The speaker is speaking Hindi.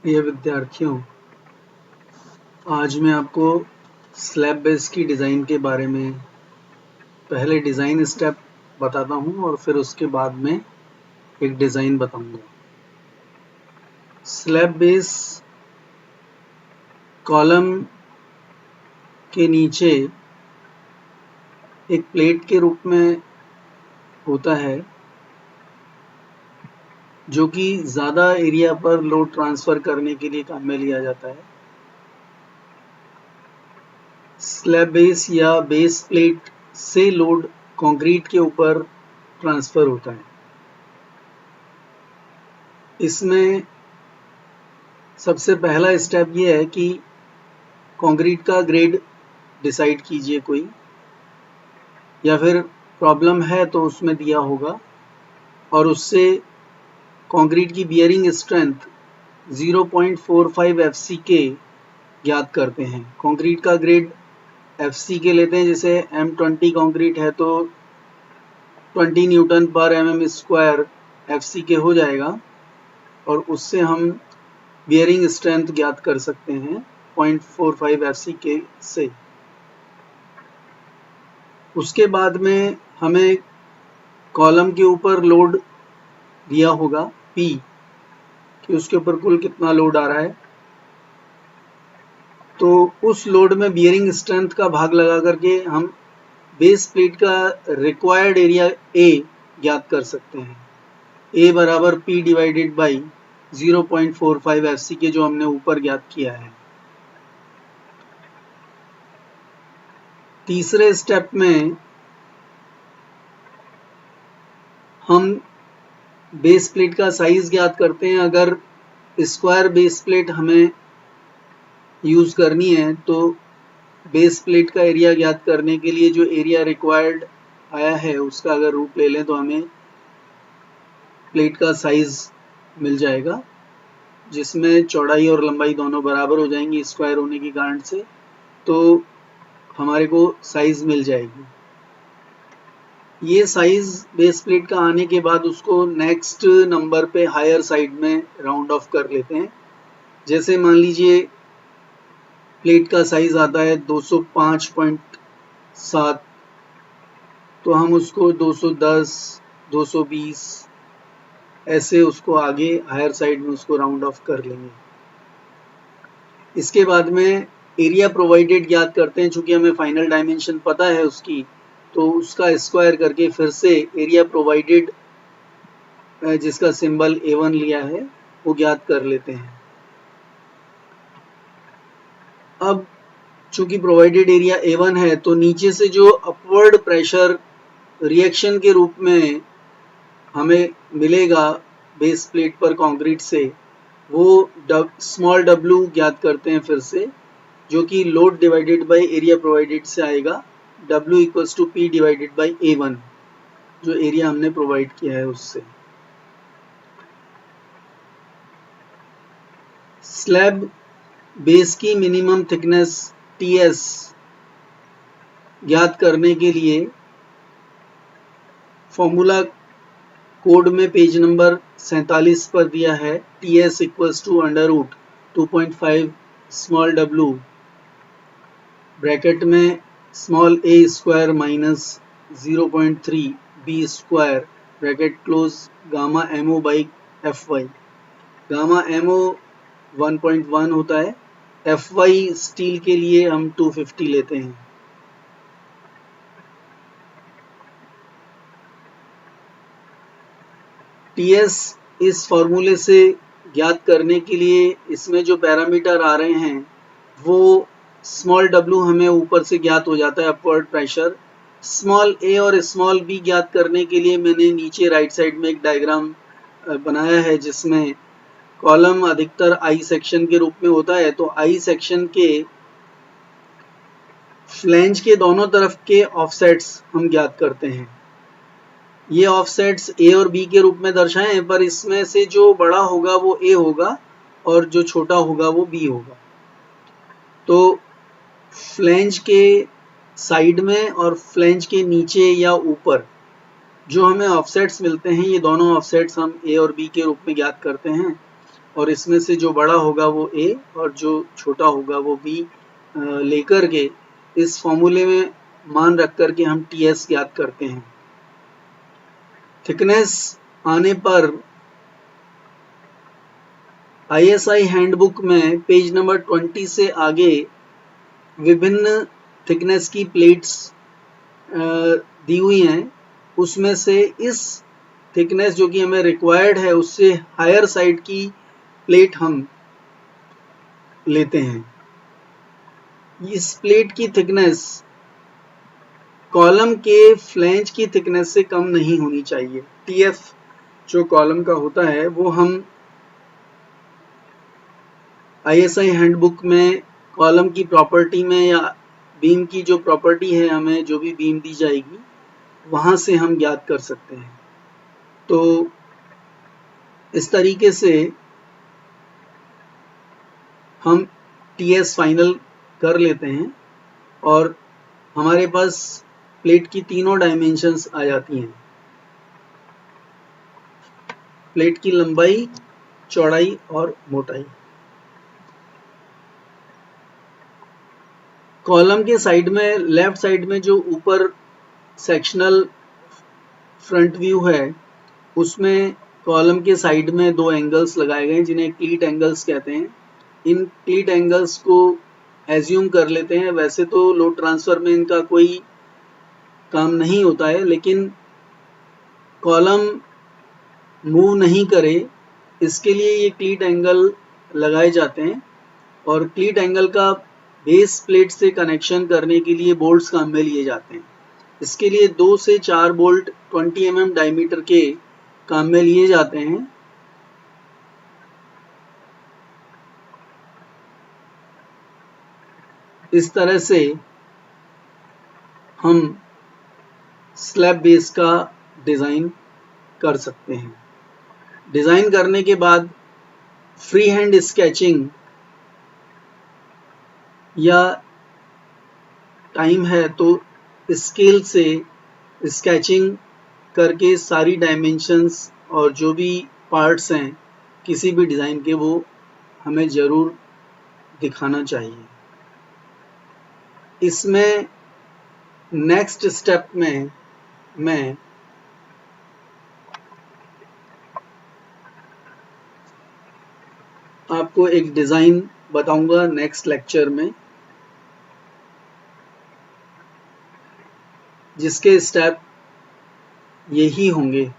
प्रिय विद्यार्थियों, आज मैं आपको स्लैब बेस की डिज़ाइन के बारे में पहले डिज़ाइन स्टेप बताता हूँ और फिर उसके बाद में एक डिज़ाइन बताऊँगा। स्लैब बेस कॉलम के नीचे एक प्लेट के रूप में होता है जो कि ज़्यादा एरिया पर लोड ट्रांसफ़र करने के लिए काम में लिया जाता है। स्लैब बेस या बेस प्लेट से लोड कंक्रीट के ऊपर ट्रांसफ़र होता है। इसमें सबसे पहला स्टेप ये है कि कंक्रीट का ग्रेड डिसाइड कीजिए कोई, या फिर प्रॉब्लम है तो उसमें दिया होगा, और उससे कंक्रीट की बियरिंग स्ट्रेंथ 0.45 FCK ज्ञात करते हैं। कंक्रीट का ग्रेड FCK लेते हैं, जैसे M20 कंक्रीट है तो 20 न्यूटन पर mm स्क्वायर FCK हो जाएगा, और उससे हम बियरिंग स्ट्रेंथ ज्ञात कर सकते हैं 0.45 FCK से। उसके बाद में हमें कॉलम के ऊपर लोड दिया होगा P, कि उसके ऊपर कुल कितना लोड आ रहा है, तो उस लोड में बियरिंग स्ट्रेंथ का भाग लगा करके हम बेस प्लेट का रिक्वायर्ड एरिया A ज्ञात कर सकते हैं। A बराबर P डिवाइडेड बाई 0.45 FCK जो हमने ऊपर ज्ञात किया है। तीसरे स्टेप में हम बेस प्लेट का साइज ज्ञात करते हैं। अगर स्क्वायर बेस प्लेट हमें यूज करनी है तो बेस प्लेट का एरिया ज्ञात करने के लिए जो एरिया रिक्वायर्ड आया है उसका अगर रूप ले लें तो हमें प्लेट का साइज मिल जाएगा, जिसमें चौड़ाई और लंबाई दोनों बराबर हो जाएंगी स्क्वायर होने के कारण से, तो हमारे को साइज मिल जाएगी। ये साइज बेस प्लेट का आने के बाद उसको नेक्स्ट नंबर पे हायर साइड में राउंड ऑफ कर लेते हैं। जैसे मान लीजिए प्लेट का साइज आता है 205.7, तो हम उसको 210, 220 ऐसे उसको आगे हायर साइड में उसको राउंड ऑफ कर लेंगे। इसके बाद में एरिया प्रोवाइडेड ज्ञात करते हैं। चूंकि हमें फाइनल डायमेंशन पता है उसकी, तो उसका स्क्वायर करके फिर से एरिया प्रोवाइडेड जिसका सिंबल A1 लिया है वो ज्ञात कर लेते हैं। अब चूंकि प्रोवाइडेड एरिया A1 है तो नीचे से जो अपवर्ड प्रेशर रिएक्शन के रूप में हमें मिलेगा बेस प्लेट पर कंक्रीट से, वो स्मॉल w ज्ञात करते हैं फिर से, जो कि load divided by area provided से आएगा। W equals to P divided by A1, जो एरिया हमने प्रोवाइड किया है उससे। स्लैब बेस की मिनिमम थिकनेस TS ज्ञात करने के लिए फॉर्मूला कोड में पेज नंबर 47 पर दिया है। TS equals to under root 2.5 small w bracket में small a square minus 0.3 b square bracket close gamma mo by fy। Gamma mo 1.1 होता है, fy स्टील के लिए हम 250 लेते हैं। TS इस फॉर्मूले से ज्ञात करने के लिए इसमें जो पैरामीटर आ रहे हैं वो स्मॉल w हमें ऊपर से ज्ञात हो जाता है, अपवर्ड प्रेशर। स्मॉल a और स्मॉल b ज्ञात करने के लिए मैंने नीचे राइट साइड में एक डायग्राम बनाया है, जिसमें कॉलम अधिकतर I सेक्शन के रूप में होता है, तो I सेक्शन के फ्लैंज के दोनों तरफ के ऑफसेट्स हम ज्ञात करते हैं। ये ऑफसेट्स A और B के रूप में दर्शाए हैं, पर इसमें से जो बड़ा होगा वो A होगा और जो छोटा होगा वो B होगा। तो फ्लैंज के साइड में और फ्लैंज के नीचे या ऊपर जो हमें ऑफसेट्स मिलते हैं, ये दोनों ऑफसेट्स हम A और B के रूप में ज्ञात करते हैं। और इसमें से जो बड़ा होगा वो ए और जो छोटा होगा वो बी लेकर के इस फॉर्मूले में मान रख कर के हम टीएस ज्ञात करते हैं। थिकनेस आने पर आईएसआई हैंडबुक में पेज नंबर 20 से आगे विभिन्न थिकनेस की प्लेट्स दी हुई हैं। उसमें से इस थिकनेस जो कि हमें रिक्वायर्ड है उससे हायर साइड की प्लेट हम लेते हैं। इस प्लेट की थिकनेस कॉलम के फ्लैंज की थिकनेस से कम नहीं होनी चाहिए। टीएफ जो कॉलम का होता है वो हम आईएसआई हैंडबुक में कॉलम की प्रॉपर्टी में या बीम की जो प्रॉपर्टी है, हमें जो भी बीम दी जाएगी वहां से हम ज्ञात कर सकते हैं। तो इस तरीके से हम टीएस फाइनल कर लेते हैं और हमारे पास प्लेट की तीनों डायमेंशंस आ जाती हैं। प्लेट की लंबाई, चौड़ाई और मोटाई। कॉलम के साइड में लेफ्ट साइड में जो ऊपर सेक्शनल फ्रंट व्यू है उसमें कॉलम के साइड में दो एंगल्स लगाए गए हैं जिन्हें क्लीट एंगल्स कहते हैं। इन क्लीट एंगल्स को एज्यूम कर लेते हैं। वैसे तो लोड ट्रांसफर में इनका कोई काम नहीं होता है, लेकिन कॉलम मूव नहीं करे इसके लिए ये क्लीट एंगल लगाए जाते हैं। और क्लीट एंगल का बेस प्लेट से कनेक्शन करने के लिए बोल्ट्स काम में लिए जाते हैं। इसके लिए 2 से 4 बोल्ट 20 mm डायमीटर के काम में लिए जाते हैं। इस तरह से हम स्लैब बेस का डिज़ाइन कर सकते हैं। डिज़ाइन करने के बाद फ्री हैंड स्केचिंग या टाइम है तो स्केल से स्केचिंग करके सारी डायमेंशंस और जो भी पार्ट्स हैं किसी भी डिज़ाइन के वो हमें ज़रूर दिखाना चाहिए। इसमें नेक्स्ट स्टेप में मैं आपको एक डिज़ाइन बताऊंगा नेक्स्ट लेक्चर में, जिसके स्टेप यही होंगे।